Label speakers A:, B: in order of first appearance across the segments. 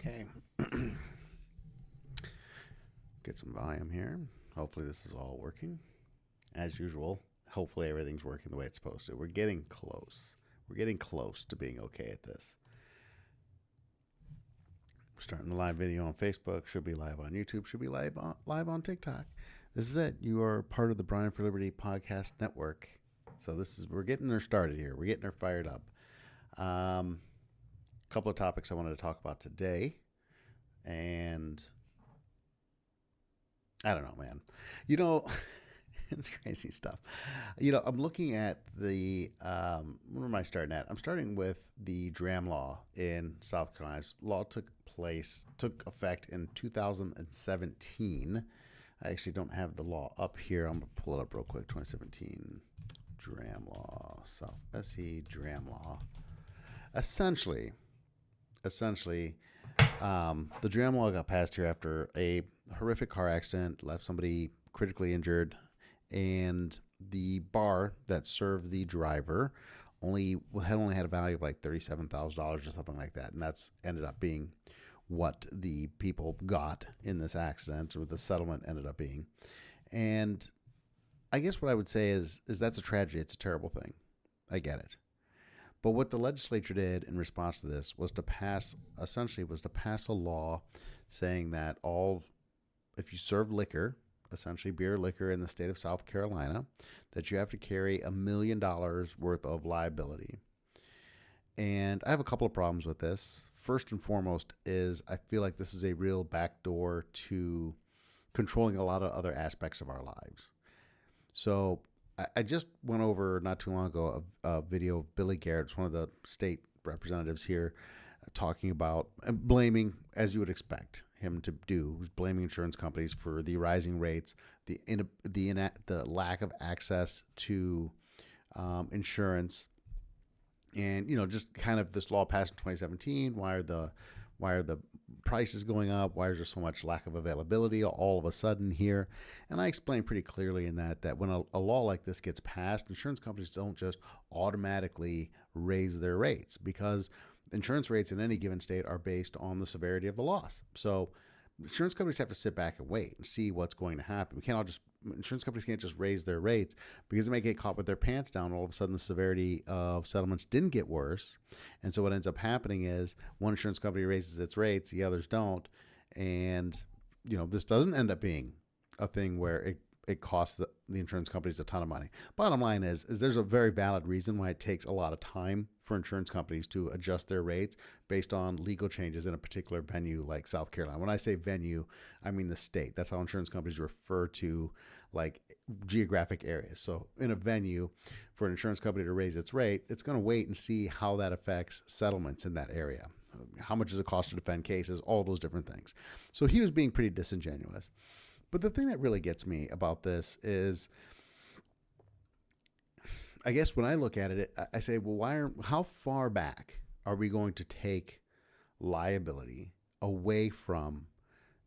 A: Okay. Get some volume here. Hopefully this is all working. As usual, hopefully everything's working the way it's supposed to. We're getting close. We're getting close to being okay at this. We're starting the live video on Facebook. Should be live on YouTube. Should be live on TikTok. This is it. You are part of the Brian for Liberty podcast network. So we're getting her started here. We're getting her fired up. Couple of topics I wanted to talk about today. And I don't know, man. It's crazy stuff. I'm looking at where am I starting at? I'm starting with the Dram Law in South Carolina. This law took effect in 2017. I actually don't have the law up here. I'm going to pull it up real quick. 2017 Dram Law, South SE Dram Law. Essentially, the Dram Law got passed here after a horrific car accident, left somebody critically injured, and the bar that served the driver only had a value of like $37,000 or something like that, and that's ended up being what the people got in this accident, or the settlement ended up being. And I guess what I would say is that's a tragedy. It's a terrible thing. I get it. But what the legislature did in response to this was to pass a law saying that if you serve liquor, essentially beer, liquor in the state of South Carolina, that you have to carry $1 million worth of liability. And I have a couple of problems with this. First and foremost is I feel like this is a real backdoor to controlling a lot of other aspects of our lives. So I just went over not too long ago a video of Billy Garrett, one of the state representatives here, talking about blaming, as you would expect him to do, blaming insurance companies for the rising rates, the lack of access to insurance, and just kind of this law passed in 2017. Why are the prices going up? Why is there so much lack of availability all of a sudden here? And I explained pretty clearly in that when a law like this gets passed, insurance companies don't just automatically raise their rates, because insurance rates in any given state are based on the severity of the loss. So insurance companies have to sit back and wait and see what's going to happen. Insurance companies can't just raise their rates, because they may get caught with their pants down. All of a sudden, the severity of settlements didn't get worse. And so what ends up happening is one insurance company raises its rates, the others don't. And, this doesn't end up being a thing where it costs the insurance companies a ton of money. Bottom line is there's a very valid reason why it takes a lot of time for insurance companies to adjust their rates based on legal changes in a particular venue like South Carolina. When I say venue, I mean the state. That's how insurance companies refer to like geographic areas. So in a venue, for an insurance company to raise its rate, it's going to wait and see how that affects settlements in that area. How much does it cost to defend cases? All those different things. So he was being pretty disingenuous. But the thing that really gets me about this is, I guess when I look at it, I say, well, how far back are we going to take liability away from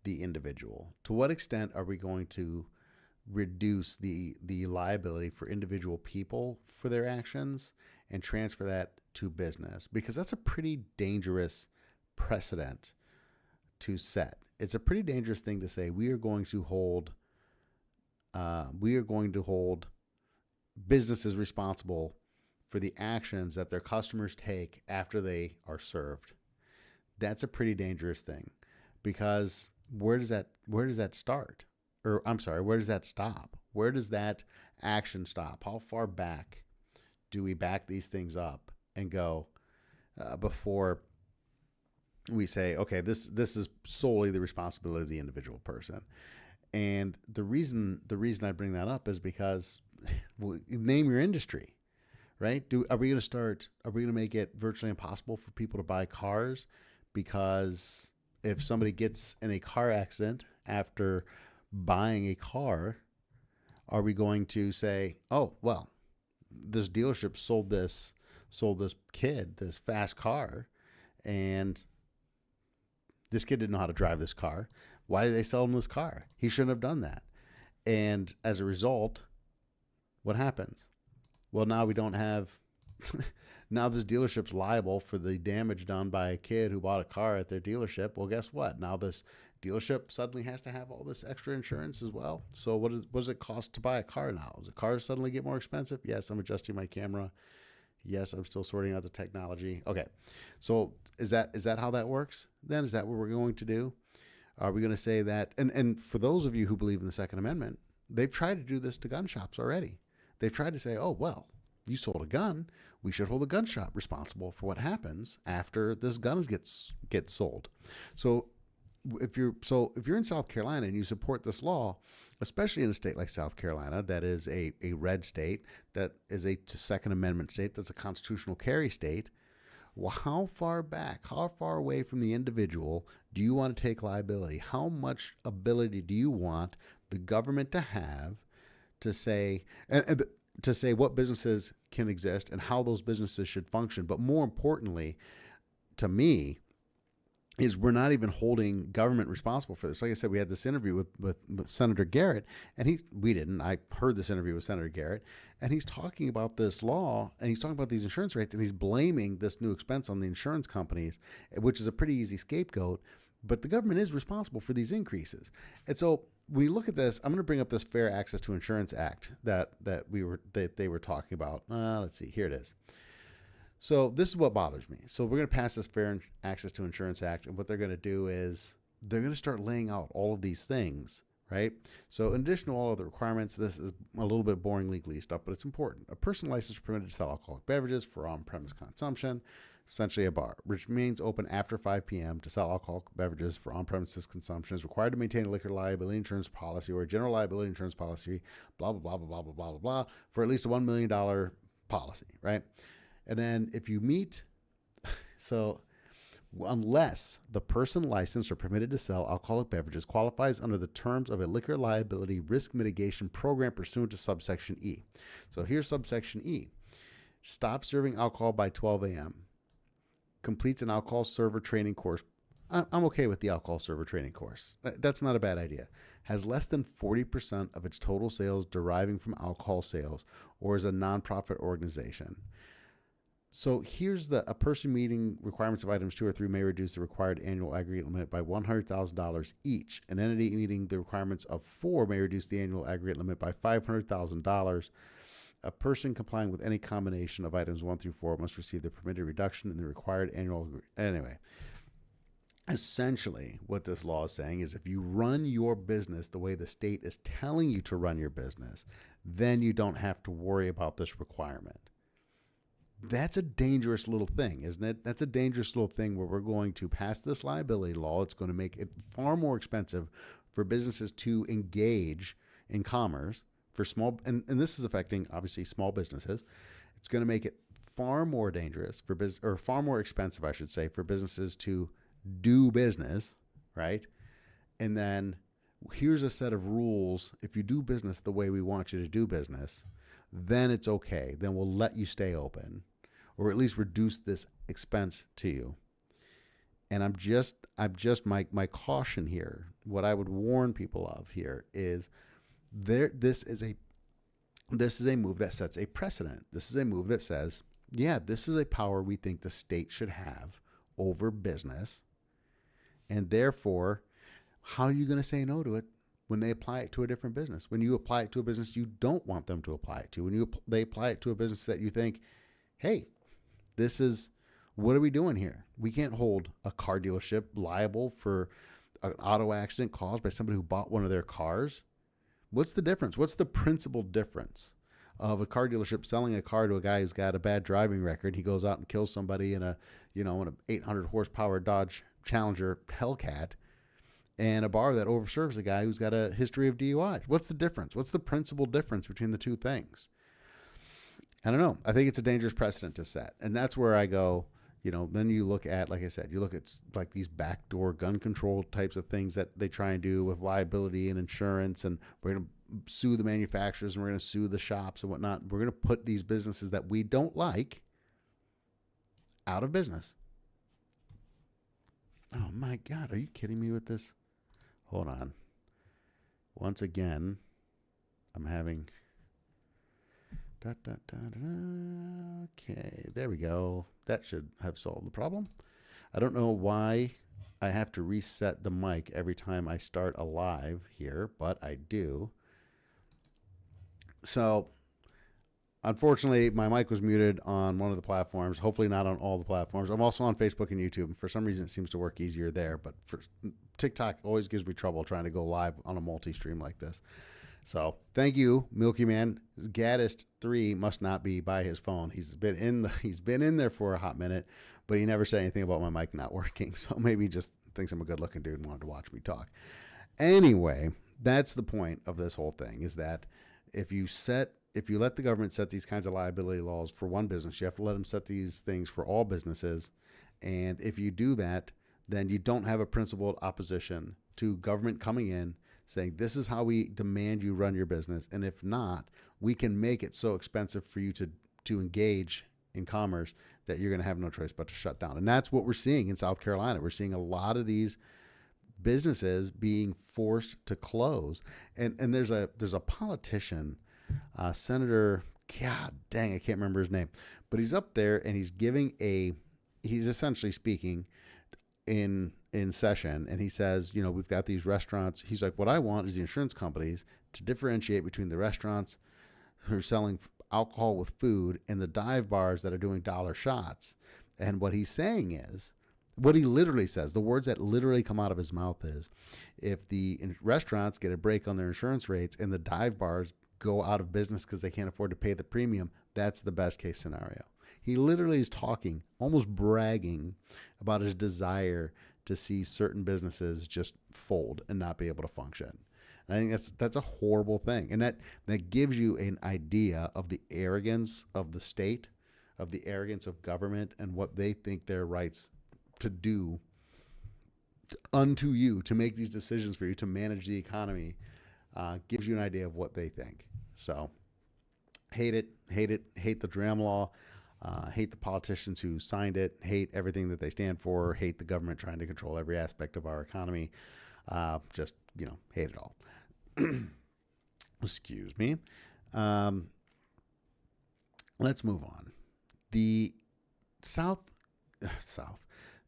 A: the individual? To what extent are we going to reduce the liability for individual people for their actions and transfer that to business? Because that's a pretty dangerous precedent to set. It's a pretty dangerous thing to say. We are going to hold businesses responsible for the actions that their customers take after they are served. That's a pretty dangerous thing, because where does that start? Or I'm sorry, where does that stop? Where does that action stop? How far back do we back these things up and go before we say, okay, this is solely the responsibility of the individual person? And the reason I bring that up is because, well, name your industry, right? Are we going to make it virtually impossible for people to buy cars? Because if somebody gets in a car accident after buying a car, are we going to say, oh, well, this dealership sold this kid this fast car, and this kid didn't know how to drive this car. Why did they sell him this car? He shouldn't have done that. And as a result, what happens? Well, now we don't have now this dealership's liable for the damage done by a kid who bought a car at their dealership. Well, guess what? Now this dealership suddenly has to have all this extra insurance as well. So what does it cost to buy a car now? Does the car suddenly get more expensive? Yes, I'm adjusting my camera. Yes, I'm still sorting out the technology. Okay. So is that how that works? Then is that what we're going to do? Are we going to say that? And for those of you who believe in the Second Amendment, they've tried to do this to gun shops already. They've tried to say, oh, well, you sold a gun. We should hold the gun shop responsible for what happens after this gun gets sold. So if you're in South Carolina and you support this law, especially in a state like South Carolina, that is a red state, that is a Second Amendment state, that's a constitutional carry state, well, how far away from the individual do you want to take liability? How much ability do you want the government to have to say what businesses can exist and how those businesses should function? But more importantly, to me, is we're not even holding government responsible for this. Like I said, we had this interview with Senator Garrett, and I heard this interview with Senator Garrett, and he's talking about this law, and he's talking about these insurance rates, and he's blaming this new expense on the insurance companies, which is a pretty easy scapegoat, but the government is responsible for these increases. And so when you look at this, I'm going to bring up this Fair Access to Insurance Act that they were talking about. Let's see, here it is. So this is what bothers me. So we're going to pass this Fair Access to Insurance Act, and what they're going to do is they're going to start laying out all of these things, right? So in addition to all of the requirements, this is a little bit boring legalese stuff, but it's important. A person licensed permitted to sell alcoholic beverages for on-premise consumption, essentially a bar, which remains open after 5 p.m. to sell alcoholic beverages for on-premises consumption, is required to maintain a liquor liability insurance policy or a general liability insurance policy, blah, blah, blah, blah, blah, blah, blah, blah, for at least a $1 million policy, right? And then if you meet, so unless the person licensed or permitted to sell alcoholic beverages qualifies under the terms of a liquor liability risk mitigation program pursuant to subsection E. So here's subsection E. Stop serving alcohol by 12 a.m. Completes an alcohol server training course. I'm okay with the alcohol server training course. That's not a bad idea. Has less than 40% of its total sales deriving from alcohol sales or is a nonprofit organization. So here's a person meeting requirements of items 2 or 3 may reduce the required annual aggregate limit by $100,000 each. An entity meeting the requirements of 4 may reduce the annual aggregate limit by $500,000. A person complying with any combination of items 1 through 4 must receive the permitted reduction in the required annual. Anyway, essentially what this law is saying is if you run your business the way the state is telling you to run your business, then you don't have to worry about this requirement. That's a dangerous little thing, isn't it? That's a dangerous little thing where we're going to pass this liability law. It's going to make it far more expensive for businesses to engage in commerce for small, and this is affecting obviously small businesses. It's going to make it far more dangerous for business, or far more expensive, I should say, for businesses to do business, right? And then here's a set of rules. If you do business the way we want you to do business, then it's okay. Then we'll let you stay open, or at least reduce this expense to you. And my caution here, what I would warn people of here is this is a move that sets a precedent. This is a move that says, yeah, this is a power we think the state should have over business. And therefore, how are you going to say no to it when they apply it to a different business? When you apply it to a business you don't want them to apply it to, when they apply it to a business that you think, hey, what are we doing here? We can't hold a car dealership liable for an auto accident caused by somebody who bought one of their cars. What's the difference? What's the principal difference of a car dealership selling a car to a guy who's got a bad driving record? He goes out and kills somebody in an 800 horsepower Dodge Challenger Hellcat, and a bar that overserves a guy who's got a history of DUI. What's the difference? What's the principal difference between the two things? I don't know. I think it's a dangerous precedent to set. And that's where I go, then you look at, like I said, you look at like these backdoor gun control types of things that they try and do with liability and insurance. And we're going to sue the manufacturers and we're going to sue the shops and whatnot. We're going to put these businesses that we don't like out of business. Oh my God. Are you kidding me with this? Hold on. Once again, I'm having Okay, there we go. That should have solved the problem. I don't know why I have to reset the mic every time I start a live here, but I do. So, unfortunately, my mic was muted on one of the platforms. Hopefully, not on all the platforms. I'm also on Facebook and YouTube. For some reason, it seems to work easier there. But for TikTok, always gives me trouble trying to go live on a multi-stream like this. So, thank you, Milky Man. Gaddist3 must not be by his phone. He's been in there for a hot minute, but he never said anything about my mic not working. So maybe he just thinks I'm a good-looking dude and wanted to watch me talk. Anyway, that's the point of this whole thing, is that if you let the government set these kinds of liability laws for one business, you have to let them set these things for all businesses. And if you do that, then you don't have a principled opposition to government coming in saying, this is how we demand you run your business. And if not, we can make it so expensive for you to engage in commerce that you're going to have no choice but to shut down. And that's what we're seeing in South Carolina. We're seeing a lot of these businesses being forced to close. And there's a politician, Senator, God dang, I can't remember his name, but he's up there and he's essentially speaking in session, and he says, we've got these restaurants. He's like, what I want is the insurance companies to differentiate between the restaurants who are selling alcohol with food and the dive bars that are doing dollar shots. And what he's saying is, what he literally says, the words that literally come out of his mouth is, if the restaurants get a break on their insurance rates and the dive bars go out of business because they can't afford to pay the premium, that's the best case scenario. He literally is talking, almost bragging about his desire to see certain businesses just fold and not be able to function. And I think that's a horrible thing. And that gives you an idea of the arrogance of the state, of the arrogance of government, and what they think their rights to do unto you, to make these decisions for you, to manage the economy, gives you an idea of what they think. So hate it, hate the dram law, hate the politicians who signed it, hate everything that they stand for, hate the government trying to control every aspect of our economy. Just, hate it all. Excuse me. Let's move on. The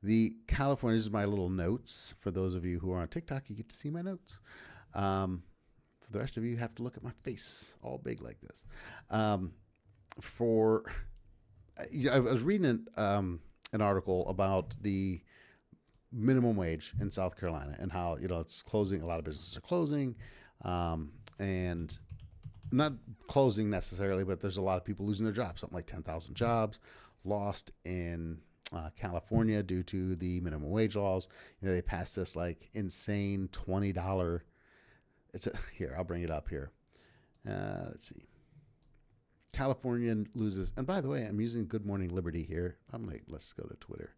A: the California, this is my little notes. For those of you who are on TikTok, you get to see my notes. For the rest of you, you have to look at my face, all big like this. I was reading an article about the minimum wage in South Carolina and how, it's closing. A lot of businesses are closing, and not closing necessarily, but there's a lot of people losing their jobs. Something like 10,000 jobs lost in California due to the minimum wage laws. They passed this like insane $20. Here, I'll bring it up here. Let's see. California loses, and by the way, I'm using Good Morning Liberty here. Let's go to Twitter.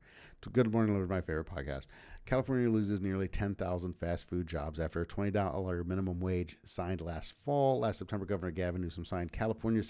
A: Good Morning Liberty, my favorite podcast. California loses nearly 10,000 fast food jobs after a $20 minimum wage signed last fall. Last September, Governor Gavin Newsom signed California